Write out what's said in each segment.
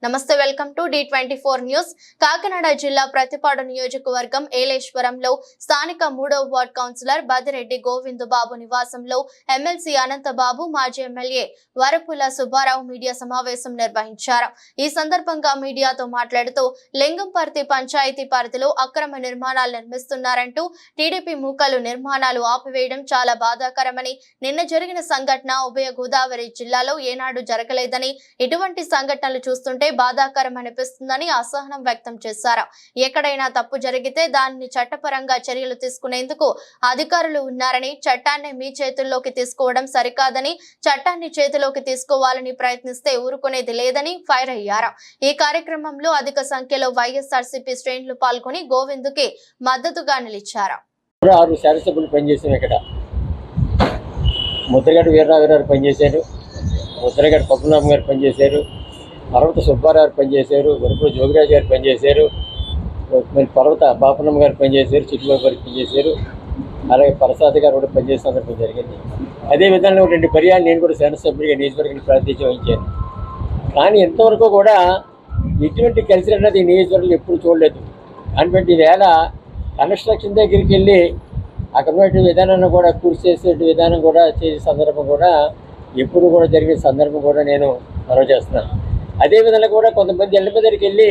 నమస్తే, welcome to D24 news. Kakinada జిల్లా ప్రతిపాడు నియోజకవర్గం ఏలేశ్వరంలో స్థానిక 3వ వార్డ్ కౌన్సిలర్ బదిరెడ్డి గోవిందు బాబు నివాసంలో ఎమ్మెల్సీ అనంతబాబు, మాజీ ఎమ్మెల్యే వరపుల సుబ్బారావు మీడియా సమావేశం నిర్వహించారు. ఈ సందర్భంగా మీడియాతో మాట్లాడుతూ లింగంపర్తి పంచాయతీ పరిధిలో అక్రమ నిర్మాణాలు నిర్మిస్తున్నారంటూ టీడీపీ మూకలు నిర్మాణాలు ఆపివేయడం చాలా బాధాకరమని, నిన్న జరిగిన సంఘటన ఉభయ గోదావరి జిల్లాలో ఏనాడు జరగలేదని, ఇటువంటి సంఘటనలు చూస్తుంటే బాధాకరం అనిపిస్తుందని అసహనం వ్యక్తం చేశారు. ఎక్కడైనా తప్పు జరిగితే దానిని చట్టపరంగా చర్యలు తీసుకునేందుకు అధికారులు ఉన్నారని, చట్టాన్ని మీ చేతుల్లోకి తీసుకోవడం సరికాదని, చట్టాన్ని చేతిలోకి తీసుకోవాలని ప్రయత్నిస్తే ఊరుకునేది లేదని ఫైర్ అయ్యారు. ఈ కార్యక్రమంలో అధిక సంఖ్యలో వైఎస్ఆర్సీపీ శ్రేణులు పాల్గొని గోవిందుకి మద్దతుగా నిలిచారు. ముద్రగడ్డ వీరరావు గారు పనిచేశారు, ముద్రగడ్డ పద్మనాభం గారు పనిచేశారు, పర్వత సుబ్బారావు గారు పనిచేశారు, వరపుల జోగిరాజు గారు పనిచేశారు, మరి పర్వత బాపనమ్మ గారు పనిచేశారు, చిట్టుబాబు గారు పనిచేశారు, అలాగే ప్రసాద్ గారు కూడా పనిచేసే సందర్భం జరిగింది. అదేవిధంగా 2 పర్యాలు నేను కూడా శాసనసభ్యుడిగా నియోజకవర్గానికి ప్రాతినిధ్యం వహించాను. కానీ ఇంతవరకు కూడా ఇటువంటి కలిసి అన్నది ఈ నియోజకవర్గంలో ఎప్పుడు చూడలేదు. అటువంటి వేళ కన్స్ట్రక్షన్ దగ్గరికి వెళ్ళి అక్కడ విధానాన్ని కూడా పూర్తి చేసే విధానం కూడా చేసే సందర్భం కూడా ఎప్పుడు కూడా జరిగిన సందర్భం కూడా నేను మనవి చేస్తున్నాను. అదేవిధంగా కూడా కొంతమంది ఇళ్ల దగ్గరికి వెళ్ళి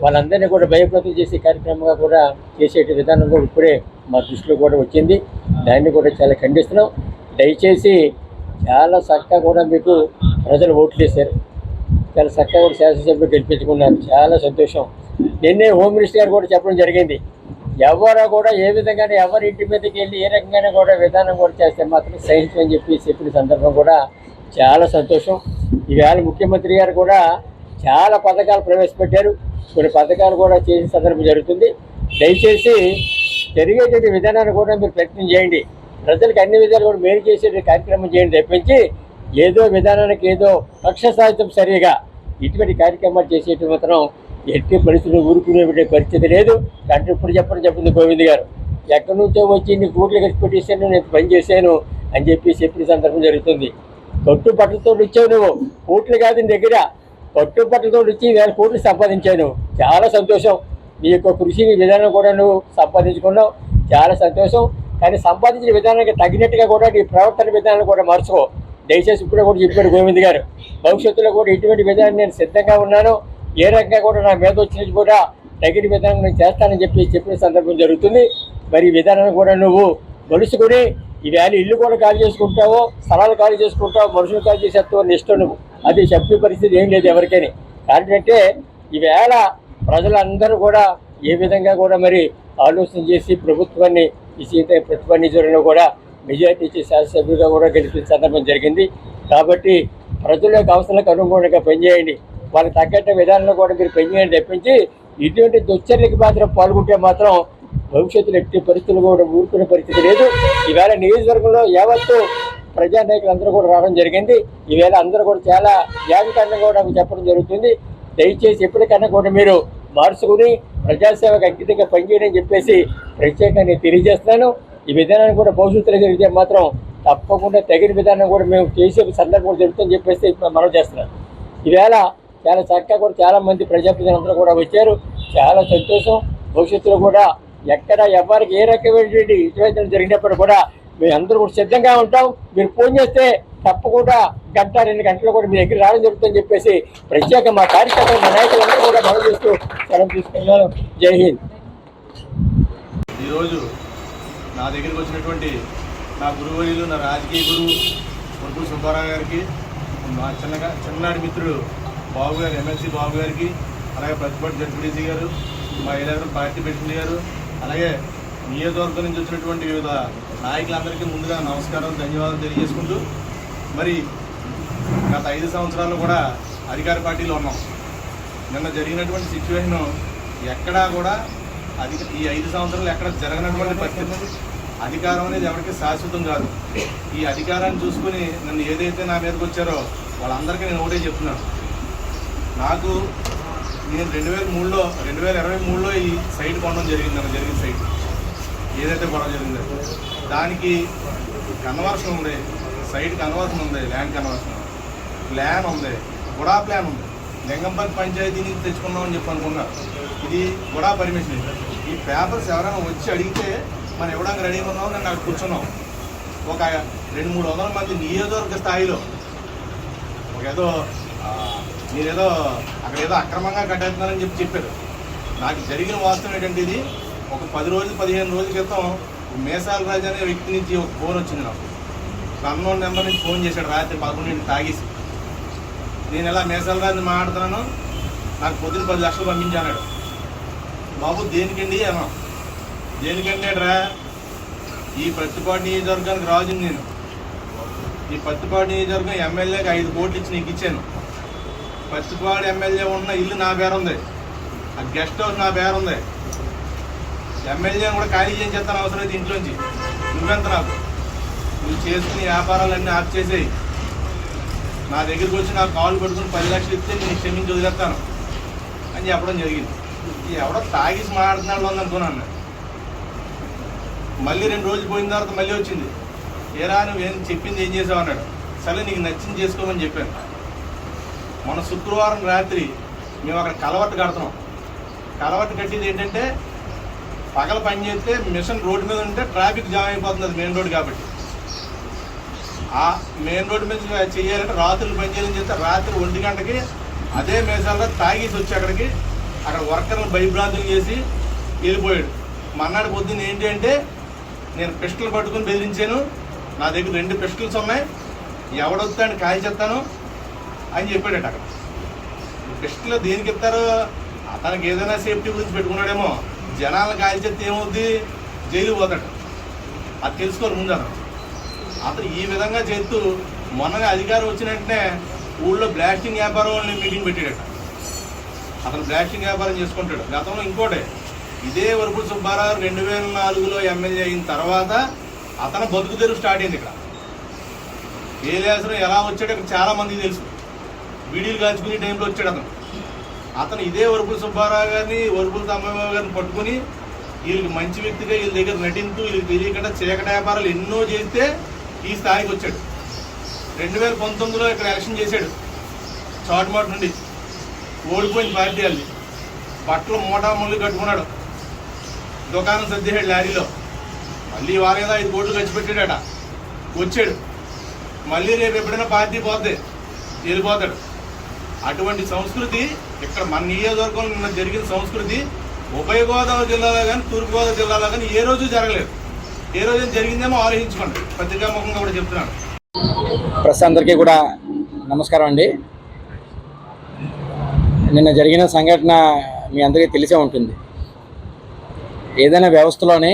వాళ్ళందరినీ కూడా భయప్రదం చేసే కార్యక్రమంగా కూడా చేసే విధానం కూడా ఇప్పుడే మా దృష్టిలో కూడా వచ్చింది. దాన్ని కూడా చాలా ఖండిస్తున్నాం. దయచేసి చాలా చక్కగా కూడా మీకు ప్రజలు ఓట్లు వేశారు, చాలా చక్కగా కూడా శాసనసభ్యులు గెలిపించుకున్నారు, చాలా సంతోషం. నిన్నే హోమ్ మినిస్టర్ గారు కూడా చెప్పడం జరిగింది, ఎవరో కూడా ఏ విధంగానే ఎవరి ఇంటి మీదకి వెళ్ళి ఏ రకంగానే కూడా విధానం కూడా చేస్తే మాత్రం సహించమని చెప్పిన సందర్భం కూడా చాలా సంతోషం. ఈవేళ ముఖ్యమంత్రి గారు కూడా చాలా పథకాలు ప్రవేశపెట్టారు, కొన్ని పథకాలు కూడా చేసే సందర్భం జరుగుతుంది. దయచేసి జరిగేటువంటి విధానాన్ని కూడా మీరు ప్రయత్నం చేయండి, ప్రజలకు అన్ని విధాలు కూడా మేలు చేసే కార్యక్రమం చేయండి తప్పించి ఏదో విధానానికి ఏదో కక్ష సాధించడం సరిగా ఇటువంటి కార్యక్రమాలు చేసేటి మాత్రం ఎట్టి పరిస్థితులు ఊరుకునే పరిస్థితి లేదు. అంటే ఇప్పుడు చెప్పింది గోవింద్ గారు, ఎక్కడి నుంచో వచ్చి నీ కోట్లు ఖర్చు పెట్టేసాను, నేను పని చేశాను అని చెప్పిన సందర్భం జరుగుతుంది. కట్టుబట్టలతో ఇచ్చావు, నువ్వు కోట్లు కాదు నీ దగ్గర, కట్టుబట్టలతో ఇచ్చి 1000 కోట్లు సంపాదించాను. చాలా సంతోషం. నీ యొక్క కృషిని విధానం కూడా నువ్వు సంపాదించుకున్నావు, చాలా సంతోషం. కానీ సంపాదించిన విధానానికి తగినట్టుగా కూడా నీ ప్రవర్తన విధానాన్ని కూడా మార్చుకో. దయచేసి ఇప్పుడే కూడా చెప్పాడు గోవింద్ గారు, భవిష్యత్తులో కూడా ఇటువంటి విధానం నేను సిద్ధంగా ఉన్నాను, ఏ రకంగా కూడా నా మీద వచ్చినట్టు కూడా తగిన విధానం నేను చేస్తానని చెప్పిన సందర్భం జరుగుతుంది. మరి ఈ విధానాన్ని కూడా నువ్వు మలుసుకొని ఈవేళ ఇల్లు కూడా ఖాళీ చేసుకుంటావో, స్థలాలు ఖాళీ చేసుకుంటావో, మనుషులు ఖాళీ చేసేస్తావో నీ ఇష్టం. నువ్వు అది చెప్పే పరిస్థితి ఏం లేదు ఎవరికైనా. కాబట్టి ఈవేళ ప్రజలందరూ కూడా ఏ విధంగా కూడా మరి ఆలోచన చేసి ప్రభుత్వాన్ని ఈ ప్రతిభా నిధులను కూడా మెజార్టీ ఇచ్చి శాసనసభ్యులుగా కూడా గెలిచిన సందర్భం జరిగింది. కాబట్టి ప్రజల యొక్క అవసరాలకు అనుగుణంగా పనిచేయండి, వాళ్ళకి తగ్గట్టు విధానంలో కూడా మీరు పనిచేయండి తప్పించి ఇటువంటి దుశ్చర్యలకు మాత్రం పాల్గొంటే మాత్రం భవిష్యత్తులో ఎట్టి పరిస్థితులు కూడా ఊరుకునే పరిస్థితి లేదు. ఈవేళ నియోజకవర్గంలో యావత్తు ప్రజానాయకులు అందరూ కూడా రావడం జరిగింది. ఈవేళ అందరూ కూడా చాలా జాగ్రత్తగా కూడా చెప్పడం జరుగుతుంది. దయచేసి ఎప్పటికన్నా కూడా మీరు మార్చుకుని ప్రజాసేవకు అంకితంగా పనిచేయని చెప్పేసి ప్రత్యేకంగా తెలియజేస్తున్నాను. ఈ విధానాన్ని కూడా భవిష్యత్తులో జరిగితే మాత్రం తప్పకుండా తగిన విధానం కూడా మేము చేసే సందర్భం జరుగుతుందని చెప్పేసి మనం చేస్తున్నాను. ఈవేళ చాలా చక్కగా కూడా చాలామంది ప్రజాప్రతినిధులందరూ కూడా వచ్చారు, చాలా సంతోషం. భవిష్యత్తులో కూడా ఎక్కడ ఎవరికి ఏ రకమైనటువంటి ఇటువంటి జరిగినప్పుడు కూడా మేము అందరూ కూడా సిద్ధంగా ఉంటాం. మీరు ఫోన్ చేస్తే తప్పకుండా 1-2 గంటలు కూడా మీ దగ్గర రావడం జరుగుతుందని చెప్పేసి ప్రత్యేక మా కార్యకర్తలు మా నాయకులందరూ కూడా మనం చేస్తూ సెలవు తీసుకున్నాను. జై హింద్. ఈరోజు నా దగ్గరికి వచ్చినటువంటి నా గురువులు, నా రాజకీయ గురువు వరపుల సుబ్బారావు గారికి, మా చిన్ననాటి మిత్రుడు బాబు గారు, ఎమ్మెల్సీ బాబు గారికి, అలాగే ప్రతిపాటి జడ్పీటీసీ గారు, మా ఏలవరం పార్టీ ప్రెసిడెంట్ గారు, అలాగే నియోజకవర్గం నుంచి వచ్చినటువంటి వివిధ నాయకులందరికీ ముందుగా నమస్కారం, ధన్యవాదాలు తెలియజేసుకుంటూ, మరి గత 5 సంవత్సరాలు కూడా అధికార పార్టీలో ఉన్నాం. నిన్న జరిగినటువంటి సిచ్యువేషను ఎక్కడా కూడా ఈ 5 సంవత్సరాలు ఎక్కడ జరగనటువంటి పరిస్థితి. అధికారం అనేది ఎవరికి శాశ్వతం కాదు. ఈ అధికారాన్ని చూసుకుని నన్ను ఏదైతే నా మీదకి వచ్చారో వాళ్ళందరికీ నేను ఒకటే చెప్తున్నాను. నేను 2023లో ఈ సైట్ కొనడం జరిగింది. నాకు జరిగిన సైట్ ఏదైతే గొడవ జరిగిందో దానికి కన్వర్షన్ ఉంది, సైట్ కన్వర్షన్ ఉంది, ల్యాండ్ కన్వర్షన్ ప్లాన్ ఉంది, కూడా ప్లాన్ ఉంది. లింగంపల్లి పంచాయతీ నుంచి తెచ్చుకున్నామని చెప్పి అనుకున్నారు. ఇది కూడా పర్మిషన్. ఈ పేపర్స్ ఎవరైనా వచ్చి అడిగితే మనం ఇవ్వడానికి రెడీగా ఉన్నాం. నేను అక్కడ కూర్చున్నాం. ఒక 200-300 మంది నియోజకవర్గ స్థాయిలో ఏదో మీరేదో అక్కడ ఏదో అక్రమంగా కట్టేస్తున్నారని చెప్పారు. నాకు జరిగిన వాస్తవం ఏంటంటే ఇది ఒక 10-15 రోజుల క్రితం మేసాల రాజు అనే వ్యక్తి నుంచి ఒక ఫోన్ వచ్చింది నాకు. అన్నోన్ నెంబర్ నుంచి ఫోన్ చేశాడు రాత్రి 11 తాగేసి. నేను ఎలా మేసాల రాజు మాట్లాడుతున్నాను, నాకు పొద్దున 10 లక్షలు పంపించాడు. బాబు దేనికండి అన్నా. దేనికండి రా, ఈ పత్తిపాడు నియోజకవర్గానికి రాజుని నేను. ఈ పత్తిపాడు నియోజకవర్గం ఎమ్మెల్యేకి 5 కోట్లు ఇచ్చి నీకు ఇచ్చాను. పత్తిపాడు ఎమ్మెల్యే ఉన్న ఇల్లు నా పేరుంది, ఆ గెస్ట్ హౌస్ నా పేరుంది. ఎమ్మెల్యేని కూడా ఖాళీ చేసి చేస్తాను అవసరం అయితే ఇంట్లోంచి. నువ్వెంత నాకు, నువ్వు చేసుకుని వ్యాపారాలన్నీ ఆఫ్ చేసేయి. నా దగ్గరికి వచ్చి నాకు కాల్ పెట్టుకుని 10 లక్షలు ఇస్తే నేను క్షమించి వదిలేస్తాను అని చెప్పడం జరిగింది. ఎవడో తాగేసి మాట్లాడుతున్నాడు ఉందనుకున్నాను. మళ్ళీ 2 రోజులు పోయిన తర్వాత మళ్ళీ వచ్చింది. ఏరా నువ్వేం చెప్పింది ఏం చేసావు అన్నాడు. సరే నీకు నచ్చింది చేసుకోమని చెప్పాను. మన శుక్రవారం రాత్రి మేము అక్కడ కలవట్టు కడుతున్నాం. కలవట్టు కట్టేది ఏంటంటే పగల పని చేస్తే మిషన్ రోడ్డు మీద ఉంటే ట్రాఫిక్ జామ్ అయిపోతుంది. అది మెయిన్ రోడ్ కాబట్టి ఆ మెయిన్ రోడ్డు మీద చేయాలంటే రాత్రులు పని చేయాలని చెప్తే రాత్రి 1 గంటకి అదే మేసాల్లో తాగేసి వచ్చి అక్కడ వర్కర్లను భయభ్రాంతులు చేసి వెళ్ళిపోయాడు. మన్నాడు పొద్దున్న ఏంటి అంటే నేను పిస్టల్ పట్టుకుని బెదిరించాను. నా దగ్గర 2 పిస్టల్స్ ఉన్నాయి, ఎవడొస్తాను కాల్ చేస్తాను అని చెప్పాడట. అక్కడ పిస్టల్ దేనికి ఇస్తారు, అతనికి ఏదైనా సేఫ్టీ గురించి పెట్టుకున్నాడేమో. జనాలను కాల్ చేస్తే ఏమవుద్ది, జైలు పోతాడు. అది తెలుసుకోరు ముందు అతను ఈ విధంగా చేస్తూ మొన్ననే అధికారం వచ్చిన వెంటనే ఊళ్ళో బ్లాస్టింగ్ వ్యాపారం వాళ్ళని మీటింగ్ పెట్టాడట. అతను బ్లాస్టింగ్ వ్యాపారం చేసుకుంటాడు. గతంలో ఇంకోటే ఇదే వరపుడు సుబ్బారావు 2004లో ఎమ్మెల్యే అయిన తర్వాత అతను బతుకు తెరువు స్టార్ట్ అయింది. ఇక్కడ ఏలేసరం ఎలా వచ్చాడో ఇక్కడ చాలామందికి తెలుసు. వీడియోలు కాల్చుకునే టైంలో వచ్చాడు అతను ఇదే వరపుడు సుబ్బారావు గారిని, వరపుడు తమ్మబాబు గారిని పట్టుకుని వీళ్ళకి మంచి వ్యక్తిగా వీళ్ళ దగ్గర నటింతూ వీళ్ళకి తెలియకుండా చీకటి వ్యాపారాలు ఎన్నో చేస్తే ఈ స్థాయికి వచ్చాడు. 2019లో ఇక్కడ ఎలక్షన్ చేశాడు. చాటుమాటు నుండి ఓడిపోయిన పార్టీ వాళ్ళని బట్టలు మూటాముళ్ళు కట్టుకున్నాడు. దుకాణం సర్దేశాడు లారీలో. మళ్ళీ వారం ఏదో 5 కోట్లు ఖర్చు పెట్టాడట. వచ్చాడు. మళ్ళీ రేపు ఎప్పుడైనా పార్టీ పోతే వెళ్ళిపోతాడు. అటువంటి సంస్కృతి ఇక్కడ మన నియోజకవర్గంలో నిన్న జరిగిన సంస్కృతి ఉభయ గోదావరి జిల్లాలో కానీ తూర్పుగోదావరి జిల్లాలో కానీ ఏ రోజు జరగలేదు. ఏ రోజు జరిగిందేమో ఆలోచించుకోండి. పత్రికాముఖంగా కూడా చెప్తున్నాను. ప్రెస్ అందరికీ కూడా నమస్కారం అండి. నిన్న జరిగిన సంఘటన మీ అందరికీ తెలిసే ఉంటుంది. ఏదైనా వ్యవస్థలోనే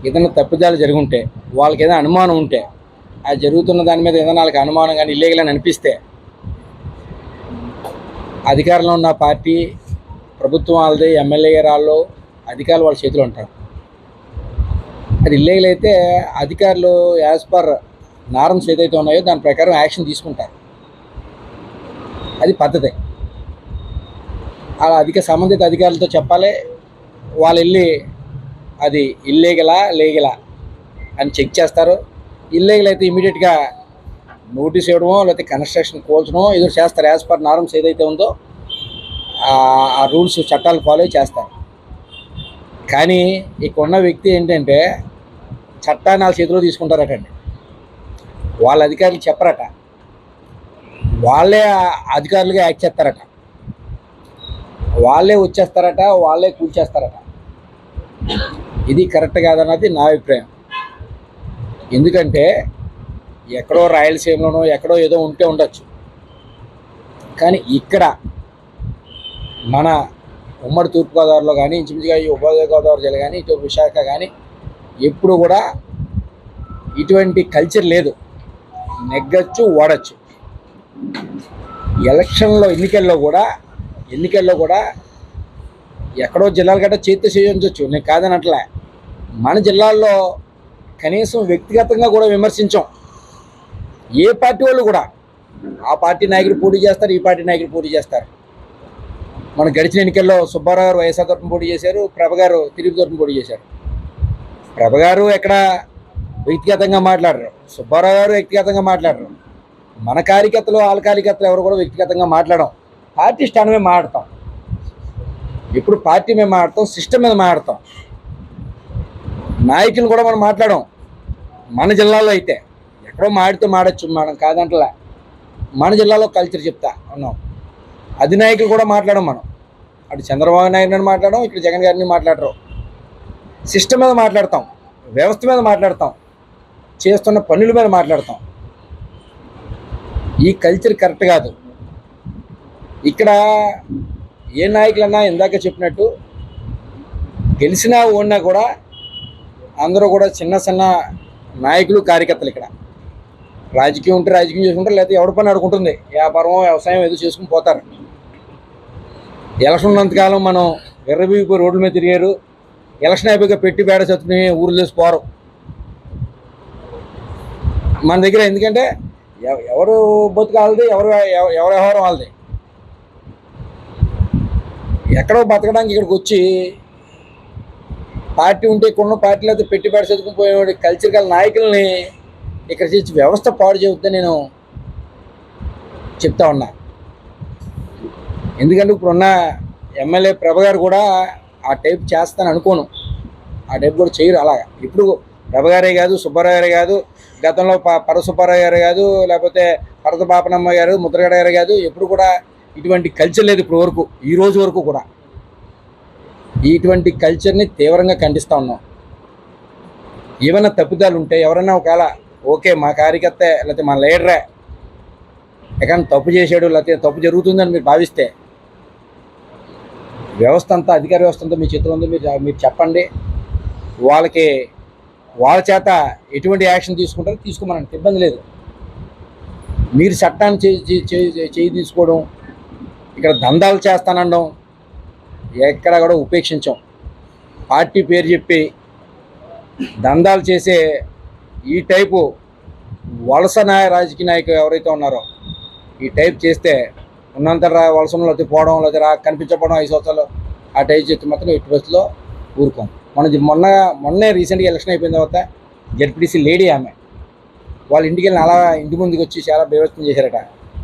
ఏదైనా తప్పిదాలు జరుగుంటే, వాళ్ళకి ఏదైనా అనుమానం ఉంటే, అది జరుగుతున్న దాని మీద ఏదైనా వాళ్ళకి అనుమానం కానీ ఇల్లీగల్ అని అనిపిస్తే అధికారంలో ఉన్న పార్టీ, ప్రభుత్వం వాళ్ళది, ఎమ్మెల్యే రాళ్ళు, అధికారులు వాళ్ళ చేతిలో ఉంటారు. అది ఇల్లీగల్ అయితే అధికారులు యాజ్ పర్ నార్మ్స్ ఏదైతే ఉన్నాయో దాని ప్రకారం యాక్షన్ తీసుకుంటారు. అది పద్ధతి. అలా సంబంధిత అధికారులతో చెప్పాలి. వాళ్ళు వెళ్ళి అది ఇల్లీగలా లీగలా అని చెక్ చేస్తారు. ఇల్లీగల్ అయితే ఇమీడియట్గా నోటీస్ ఇవ్వడమో లేకపోతే కన్స్ట్రక్షన్ కోల్చడమో ఏదో చేస్తారు. యాజ్ పర్ నార్మ్స్ ఏదైతే ఉందో ఆ రూల్స్, చట్టాలు ఫాలో చేస్తారు. కానీ ఇక్కడ ఉన్న వ్యక్తి ఏంటంటే చట్టాన్ని వాళ్ళ చేతిలో తీసుకుంటారటండి. వాళ్ళ అధికారులు చెప్పరట, వాళ్ళే అధికారులుగా యాక్ట్ చేస్తారట, వాళ్ళే వచ్చేస్తారట, వాళ్ళే కూల్చేస్తారట. ఇది కరెక్ట్ కాదన్నది నా అభిప్రాయం. ఎందుకంటే ఎక్కడో రాయలసీమలోనో ఎక్కడో ఏదో ఉంటే ఉండొచ్చు, కానీ ఇక్కడ మన ఉమ్మడి తూర్పుగోదావరిలో కానీ ఇంచుమించుగా ఈ ఉభయ గోదావరి జిల్లా కానీ ఇటు విశాఖ కానీ ఎప్పుడు కూడా ఇటువంటి కల్చర్ లేదు. నెగ్గచ్చు, ఓడచ్చు. ఎన్నికల్లో కూడా ఎక్కడో జిల్లాలు గట్రా చేతి చేయించవచ్చు, నేను కాదనట్లే. మన జిల్లాల్లో కనీసం వ్యక్తిగతంగా కూడా విమర్శించాం. ఏ పార్టీ వాళ్ళు కూడా ఆ పార్టీ నాయకులు పోటీ చేస్తారు, ఈ పార్టీ నాయకులు పోటీ చేస్తారు. మన గడిచిన ఎన్నికల్లో సుబ్బారావు గారు వైఎస్ఆర్ తరఫున పోటీ చేశారు, ప్రభ గారు తిరుపతి తరఫున పోటీ చేశారు. ప్రభ గారు ఎక్కడ వ్యక్తిగతంగా మాట్లాడరు, సుబ్బారావు గారు వ్యక్తిగతంగా మాట్లాడరు. మన కార్యకర్తలు, వాళ్ళ కార్యకర్తలు ఎవరు కూడా వ్యక్తిగతంగా మాట్లాడడం. పార్టీ స్టాండ్ మీద మాట్లాడతాం, ఎప్పుడు పార్టీ మీద మాట్లాడతాం, సిస్టమ్ మీద మాట్లాడతాం. నాయకులు కూడా మనం మాట్లాడాం. మన జిల్లాలో అయితే ఎక్కడో మాడచ్చు, మనం కాదంటలే. మన జిల్లాలో కల్చర్ చెప్తా ఉన్నాం. అధినాయకులు కూడా మాట్లాడాం మనం. అటు చంద్రబాబు నాయుడు మాట్లాడడం, ఇక్కడ జగన్ గారిని మాట్లాడరు. సిస్టమ్ మీద మాట్లాడతాం, వ్యవస్థ మీద మాట్లాడతాం, చేస్తున్న పనుల మీద మాట్లాడతాం. ఈ కల్చర్ కరెక్ట్ కాదు. ఇక్కడ ఏ నాయకులన్నా ఇందాక చెప్పినట్టు గెలిచినా ఓడినా కూడా అందరూ కూడా చిన్న చిన్న నాయకులు, కార్యకర్తలు. ఇక్కడ రాజకీయం ఉంటే రాజకీయం చేసుకుంటారు, లేకపోతే ఎవరి పని ఆడుకుంటుంది, వ్యాపారం వ్యవసాయం ఏదో చేసుకుని పోతారు. ఎలక్షన్ ఉన్నంతకాలం మనం ఎర్రబీగిపోయి రోడ్ల మీద తిరిగారు, ఎలక్షన్ అయిపోయి పెట్టి బేడ చచ్చుకుని ఊరు చేసి పోరు మన దగ్గర. ఎందుకంటే ఎవరు బతుకాలది, ఎవరు వ్యవహారం వాళ్ళది. ఎక్కడో బతకడానికి ఇక్కడికి వచ్చి పార్టీ ఉంటే కొన్ని పార్టీలు అయితే పెట్టి బేడ చదువుకుని పోయేవాడి కల్చర్ గల నాయకుల్ని ఇక్కడ చేసి వ్యవస్థ పాడు చేద్దని నేను చెప్తా ఉన్నా. ఎందుకంటే ఇప్పుడున్న ఎమ్మెల్యే ప్రభ గారు కూడా ఆ టైప్ చేస్తాను అనుకోను. ఆ టైప్ కూడా చేయరు. అలాగా ఇప్పుడు ప్రభ గారే కాదు, సుబ్బారావు గారే కాదు, గతంలో పర సుబ్బారావు గారు కాదు, లేకపోతే పరద పాపనమ్మ గారు, ముద్రగడ గారు కాదు, ఎప్పుడు కూడా ఇటువంటి కల్చర్ లేదు ఇప్పుడు వరకు, ఈ రోజు వరకు కూడా. ఇటువంటి కల్చర్ని తీవ్రంగా ఖండిస్తూ ఉన్నాం. ఏమైనా తప్పిదాలు ఉంటే ఎవరైనా ఒకవేళ ఓకే మా కార్యకర్త లేకపోతే మా లీడరే ఎక్కడ తప్పు చేశాడు, లేకపోతే తప్పు జరుగుతుందని మీరు భావిస్తే వ్యవస్థ అంతా, అధికార వ్యవస్థ అంతా మీ చేతిలో ఉంది. మీరు చెప్పండి, వాళ్ళ చేత ఎటువంటి యాక్షన్ తీసుకుంటారో తీసుకోమనండి, ఇబ్బంది లేదు. మీరు చట్టాన్ని చేయి తీసుకోవడం, ఇక్కడ దందాలు చేస్తానడం ఎక్కడ కూడా ఉపేక్షించాం. పార్టీ పేరు చెప్పి దందాలు చేసే ఈ టైపు వలస రాజకీయ నాయకులు ఎవరైతే ఉన్నారో ఈ టైప్ చేస్తే ఉన్నంత వలసంలో పోవడం, లేదా కనిపించకపోవడం 5 సంవత్సరాలు ఆ టైప్ చేస్తే మాత్రం ఎట్టి పరిస్థితిలో ఊరుకోం. మొన్నే రీసెంట్గా ఎలక్షన్ అయిపోయిన తర్వాత జెడ్పీటీసీ లేడీ ఆమె వాళ్ళ ఇంటికి వెళ్ళిన అలా ఇంటి ముందుకు వచ్చి చాలా బేవస్తం చేశారట.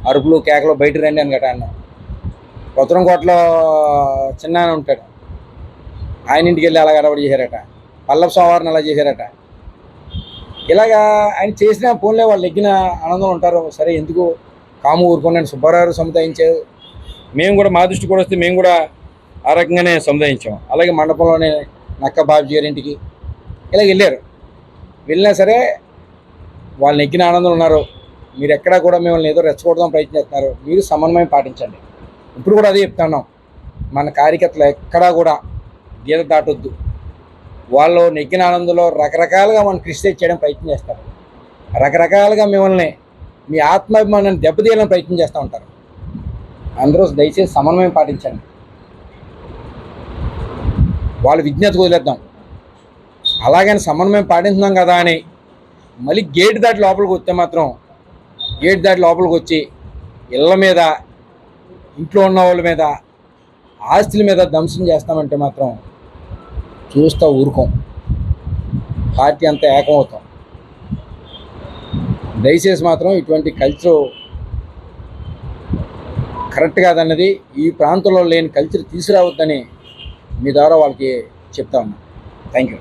అరుపులు కేకలు బయట రండి అని గట అన్న. కొత్తరంకోటలో చిన్న ఉంటాడు, ఆయన ఇంటికి వెళ్ళి అలా గడబడి చేశారట. పల్లవ సోమవారం అలా చేశారట. ఇలాగా ఆయన చేసిన ఫోన్లే వాళ్ళు ఎగ్గిన ఆనందం ఉంటారు. సరే ఎందుకు కాము ఊరుకున్నాను, సుబ్బారావు సముదాయించారు. మేము కూడా మా దృష్టి కూడా వస్తే మేము కూడా ఆ రకంగానే సముదాయించాం. అలాగే మండపంలోనే నక్క బాబుజీ గారి ఇంటికి ఇలా వెళ్ళినా సరే వాళ్ళని ఎగ్గిన ఆనందం ఉన్నారు. మీరు ఎక్కడా కూడా మిమ్మల్ని ఏదో రెచ్చగొడదాం ప్రయత్నిస్తున్నారు. మీరు సమన్వయం పాటించండి. ఇప్పుడు కూడా అదే చెప్తున్నాం, మన కార్యకర్తలు ఎక్కడా కూడా గీత దాటొద్దు. వాళ్ళు నెగ్గిన ఆనందంలో రకరకాలుగా మనం క్రిటిసైజ్ చేయడం ప్రయత్నం చేస్తారు. రకరకాలుగా మిమ్మల్ని మీ ఆత్మాభిమానాన్ని దెబ్బతీయాలని ప్రయత్నం చేస్తూ ఉంటారు. అందరూ దయచేసి సమన్వయం పాటించండి. వాళ్ళ విజ్ఞతకు వదిలేద్దాం. అలాగని సమన్వయం పాటించున్నాం కదా అని మళ్ళీ గేట్ దాటి లోపలికి వస్తే మాత్రం గేట్ దాటి లోపలికి వచ్చి ఇళ్ళ మీద, ఇంట్లో ఉన్న వాళ్ళ మీద, ఆస్తుల మీద ధ్వంసం చేస్తామంటే మాత్రం చూస్తూ ఊరుకోం. పార్టీ అంతా ఏకమవుతాం. దయచేసి మాత్రం ఇటువంటి కల్చర్ కరెక్ట్ కాదన్నది, ఈ ప్రాంతంలో లేని కల్చర్ తీసుకురావద్దని మీ ద్వారా వాళ్ళకి చెప్తా ఉన్నా. Thank you.